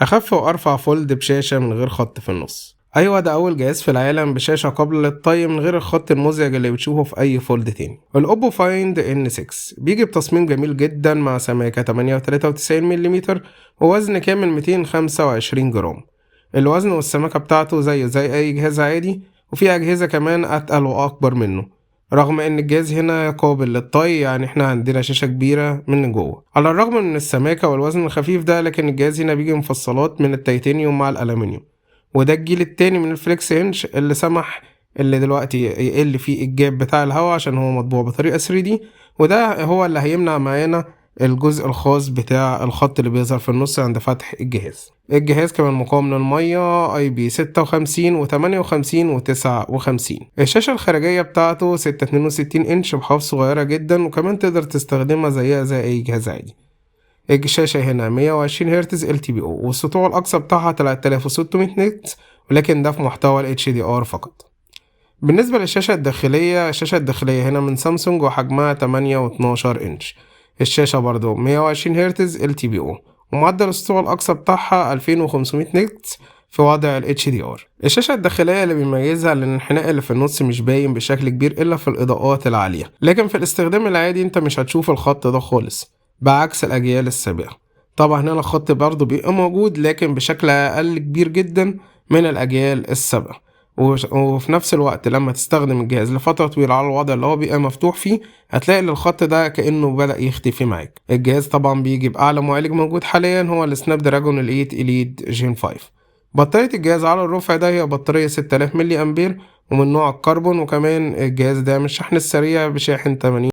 أخف وأرفع فولد بشاشة من غير خط في النص. أيوة، ده أول جهاز في العالم بشاشة قابلة للطي من غير الخط المزعج اللي بتشوفه في أي فولد تاني. الأوبو فايند ان 6 بيجي بتصميم جميل جدا مع سماكة 8.93 ملم ووزن كامل 225 جرام. الوزن والسماكة بتاعته زي أي جهاز عادي، وفي أجهزة كمان أتقل وأكبر منه. رغم ان الجهاز هنا قابل للطي، يعني احنا عندنا شاشة كبيرة من جوه. على الرغم من السماكة والوزن الخفيف ده، لكن الجهاز هنا بيجي مفصلات من التيتانيوم مع الألمنيوم، وده الجيل التاني من الفليكس هنش اللي دلوقتي يقل فيه الجاب بتاع الهواء عشان هو مطبوع بطريقة 3D، وده هو اللي هيمنع معانا الجزء الخاص بتاع الخط اللي بيظهر في النص عند فتح الجهاز. الجهاز كمان مقاوم للمية IP56 و58 و59. الشاشة الخارجية بتاعته 6.62 إنش بحواف صغيرة جدا، وكمان تقدر تستخدمها زيها زي أي جهاز عادي. الشاشة هنا 120 هرتز LTPO، والسطوع الأقصى بتاعها 3600 نت، ولكن ده في محتوى ال HDR فقط. بالنسبة للشاشة الداخلية، الشاشة الداخلية هنا من سامسونج وحجمها 8 و12 إنش. الشاشة برضو 120 هرتز LTPO، ومعدل السطوع الأقصى بتاعها 2500 نت في وضع ال HDR. الشاشة الداخلية اللي بيميزها إن الانحناء اللي في النص مش باين بشكل كبير إلا في الإضاءات العالية، لكن في الاستخدام العادي أنت مش هتشوف الخط ده خالص، بعكس الأجيال السابقة. طبعا هنا الخط برضو بيبقى موجود، لكن بشكل أقل كبير جدا من الأجيال السابقة. وفي نفس الوقت لما تستخدم الجهاز لفترة طويلة على الوضع اللي هو بيبقى مفتوح فيه، هتلاقي ان الخط ده كأنه بدأ يختفي معاك. الجهاز طبعا بيجي بأعلى معالج موجود حاليا، هو السناب دراجون ال 8 إليت جين 5. بطارية الجهاز على الرفع ده هي بطارية 6000 ملي أمبير ومن نوع الكربون، وكمان الجهاز ده من الشحن السريع بشاحن 80.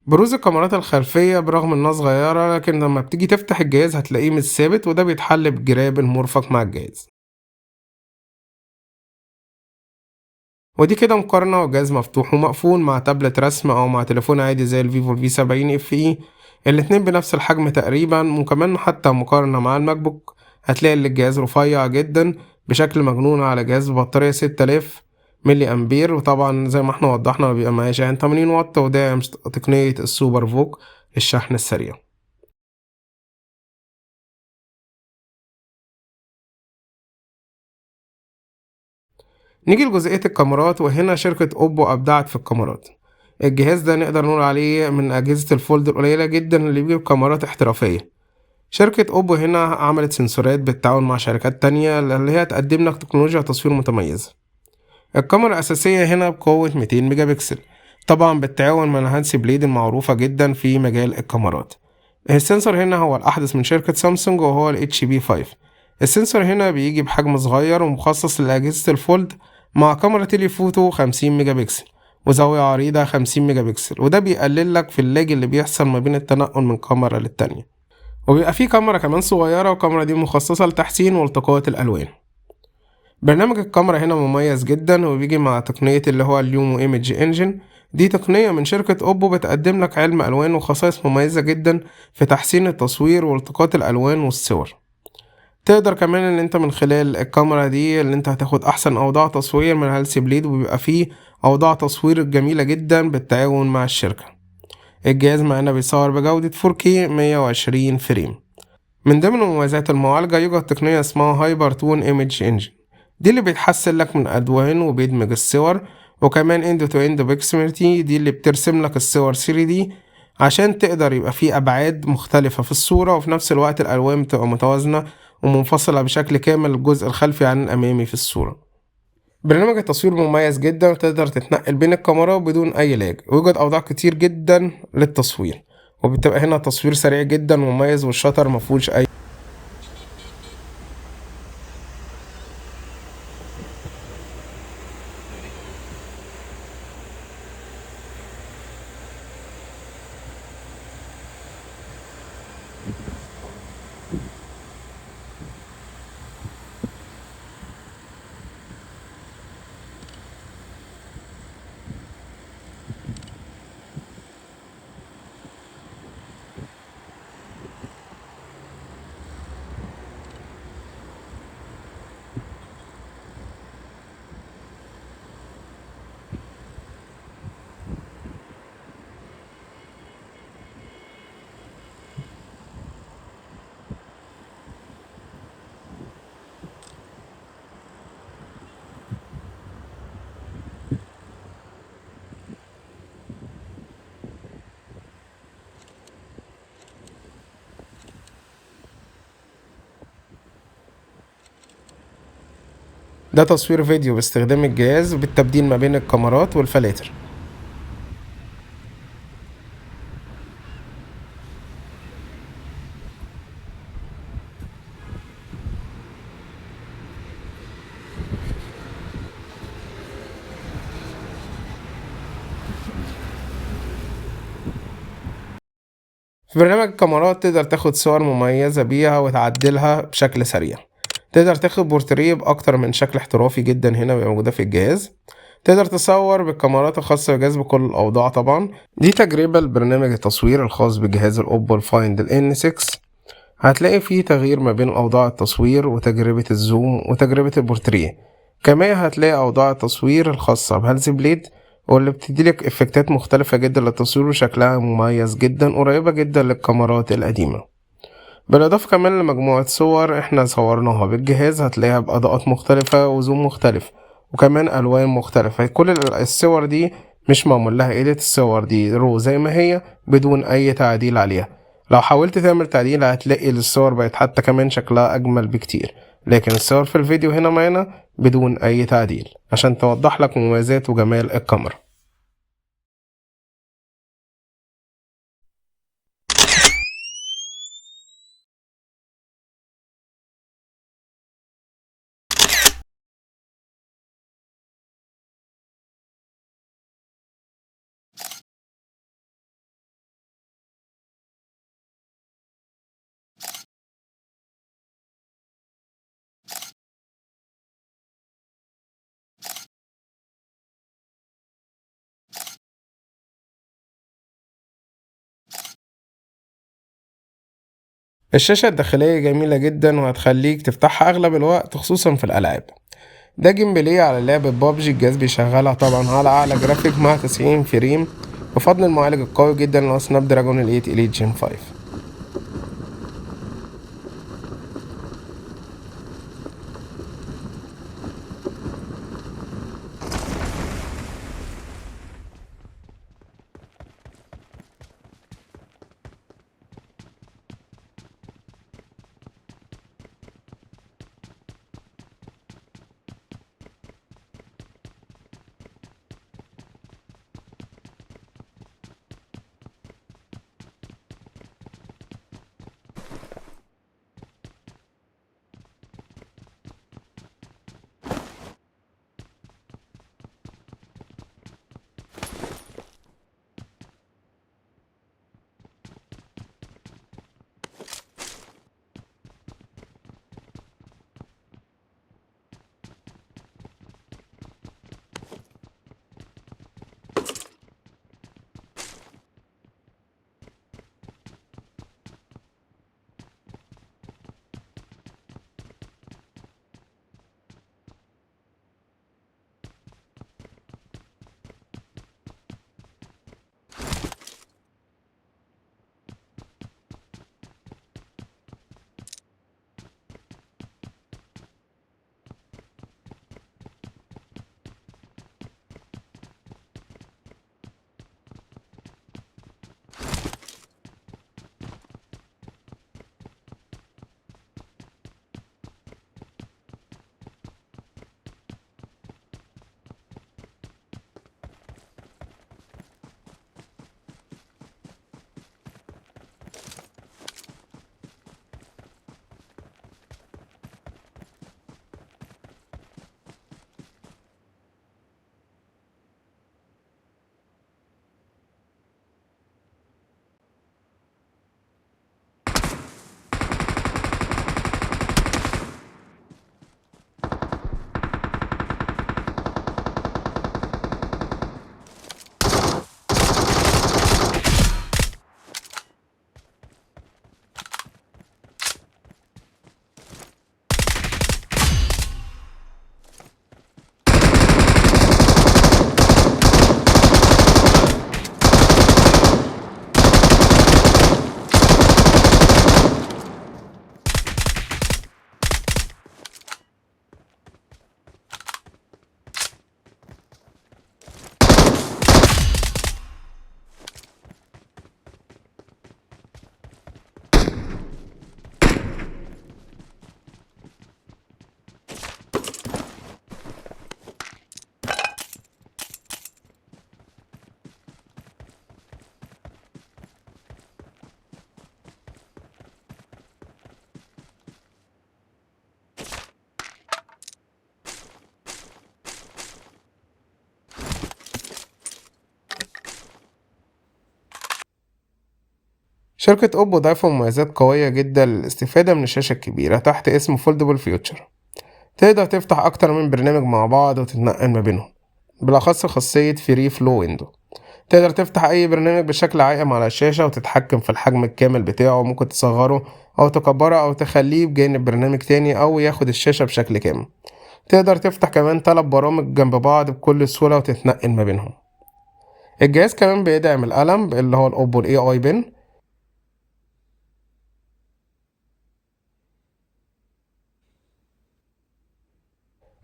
بروز الكاميرات الخلفية برغم انها صغيرة، لكن لما بتيجي تفتح الجهاز هتلاقيه مش ثابت، وده بيتحل بالجراب المرفق مع الجهاز. ودي كده مقارنة وجهاز مفتوح ومقفول مع تابلت رسم أو مع تليفون عادي زي الفيفو V70 FE. الاتنين بنفس الحجم تقريبا، وكمان حتى مقارنة مع الماك بوك هتلاقي ان الجهاز رفيع جدا بشكل مجنون على جهاز ببطارية 6000 ملي أمبير. وطبعا زي ما احنا وضحنا بيبقى معاه شاحن 80 واط وداعم تقنية السوبر فوك الشحن السريع. نيجي لجزئية الكاميرات، وهنا شركة أوبو أبدعت في الكاميرات. الجهاز ده نقدر نقول عليه من أجهزة الفولد القليلة جدا اللي بيجيب كاميرات احترافية. شركة أوبو هنا عملت سنسورات بالتعاون مع شركات تانية اللي هي تقدم لك تكنولوجيا تصوير متميزة. الكاميرا الأساسية هنا بقوة 200 ميجا بكسل، طبعا بالتعاون مع هانسي بليد المعروفة جدا في مجال الكاميرات. السنسور هنا هو الأحدث من شركة سامسونج وهو ال HB5. السنسور هنا بيجي بحجم صغير ومخصص لأجهزة الفولد، مع كاميرا تيليفوتو 50 ميجا بكسل وزاوية عريضة 50 ميجا بكسل، وده بيقلل لك في اللاج اللي بيحصل ما بين التنقل من كاميرا للتانية. وبيبقى فيه كاميرا كمان صغيرة، والكاميرا دي مخصصة لتحسين والتقاط الألوان. برنامج الكاميرا هنا مميز جدا وبيجي مع تقنية اللي هو اليومو ايمج انجن. دي تقنية من شركة اوبو بتقدم لك علم الوان وخصائص مميزة جدا في تحسين التصوير والتقاط الالوان والصور. تقدر كمان ان انت من خلال الكاميرا دي اللي انت هتاخد احسن اوضاع تصوير من هالسي بليد، وبيبقى فيه اوضاع تصوير جميلة جدا بالتعاون مع الشركة. الجهاز معانا بيصور بجودة 4K 120 فريم. من ضمن مميزات المعالجة يوجد تقنية اسمها هايبر تون ايمج انجن. دي اللي بيتحسن لك من ألوان وبيدمج الصور، وكمان اند تو اند بيكسمرتي دي اللي بترسم لك الصور 3D عشان تقدر يبقى فيه أبعاد مختلفة في الصورة، وفي نفس الوقت الألوان بتبقى متوازنة ومنفصلة بشكل كامل الجزء الخلفي عن الأمامي في الصورة. برنامج التصوير مميز جدا وتقدر تتنقل بين الكاميرات بدون أي لاج، ويوجد أوضاع كتير جدا للتصوير، وبتبقى هنا تصوير سريع جدا ومميز، والشطر مفهوش أي. ده تصوير فيديو باستخدام الجهاز بالتبديل ما بين الكاميرات والفلاتر. في برنامج الكاميرات تقدر تاخد صور مميزة بيها وتعدلها بشكل سريع. تقدر تاخد بورتريه بأكتر من شكل احترافي جدا هنا بيبقى موجودة في الجهاز. تقدر تصور بالكاميرات الخاصة بالجهاز بكل الأوضاع طبعا. دي تجربة لبرنامج التصوير الخاص بجهاز الأوبو الفايند ال N6. هتلاقي فيه تغيير ما بين أوضاع التصوير وتجربة الزوم وتجربة البورتريه. كمان هتلاقي أوضاع التصوير الخاصة بهالز بليد، واللي بتديلك إفكتات مختلفة جدا للتصوير وشكلها مميز جدا قريبة جدا للكاميرات القديمة. بالإضافة كمان لمجموعة صور احنا صورناها بالجهاز هتلاقيها بأضاءات مختلفة وزوم مختلف وكمان ألوان مختلفة. كل الصور دي مش معمول لها إيديت، الصور دي رو زي ما هي بدون أي تعديل عليها. لو حاولت تعمل تعديل هتلاقي الصور بقت حتى كمان شكلها أجمل بكتير، لكن الصور في الفيديو هنا معانا بدون أي تعديل عشان توضح لك مميزات وجمال الكاميرا. الشاشة الداخلية جميلة جدا وهتخليك تفتحها أغلب الوقت خصوصا في الألعاب. ده جيم بلاي على لعبة بابجي، الجهاز بيشغلها طبعا على أعلى جرافيك مع 90 فريم بفضل المعالج القوي جدا اللي هو سناب دراجون ال 8 إليت جين 5. شركة اوبو ضايفة مميزات قوية جدا للاستفادة من الشاشة الكبيرة تحت اسم فولدبل فيوتشر. تقدر تفتح أكتر من برنامج مع بعض وتتنقل ما بينهم، بالأخص خاصية فري فلو ويندو. تقدر تفتح أي برنامج بشكل عائم على الشاشة وتتحكم في الحجم الكامل بتاعه، ممكن تصغره أو تكبره أو تخليه بجانب برنامج تاني أو ياخد الشاشة بشكل كامل. تقدر تفتح كمان 3 برامج جنب بعض بكل سهولة وتتنقل ما بينهم. الجهاز كمان بيدعم القلم اللي هو الأوبو الاي اي بن.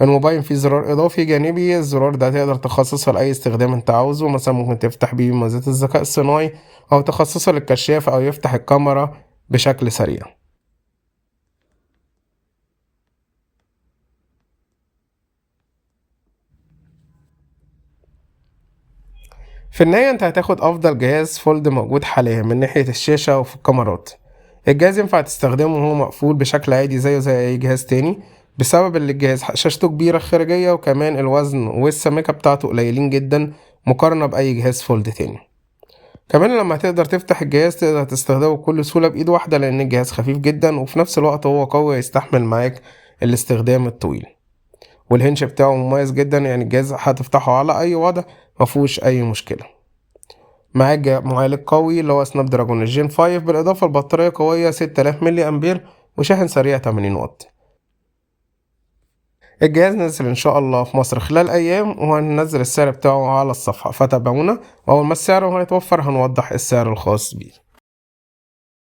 الموبايل فيه زرار إضافي جانبي، الزرار ده تقدر تخصصه لأي استخدام أنت عاوزه، مثلا ممكن تفتح بيه مميزات الذكاء الصناعي أو تخصصه للكشاف أو يفتح الكاميرا بشكل سريع. في النهاية أنت هتاخد أفضل جهاز فولد موجود حاليا من ناحية الشاشة وفي الكاميرات. الجهاز ينفع تستخدمه وهو مقفول بشكل عادي زيه زي أي جهاز تاني، بسبب إن الجهاز شاشته كبيرة خارجية، وكمان الوزن والسمكة بتاعته قليلين جدا مقارنة بأي جهاز فولد تاني. كمان لما تقدر تفتح الجهاز تقدر تستخدمه بكل سهولة بإيد واحدة، لأن الجهاز خفيف جدا وفي نفس الوقت هو قوي يستحمل معاك الاستخدام الطويل. والهنش بتاعه مميز جدا، يعني الجهاز هتفتحه على أي وضع مفهوش أي مشكلة. معاك معالج قوي اللي هو سناب دراجون الجين 5، بالإضافة لبطارية قوية 6000 ملي أمبير وشاحن سريع 80 واط. الجهاز نزل إن شاء الله في مصر خلال أيام، وهننزل السعر بتاعه على الصفحة فتابعونا، وأول ما السعر هيتوفر هنوضح السعر الخاص بيه.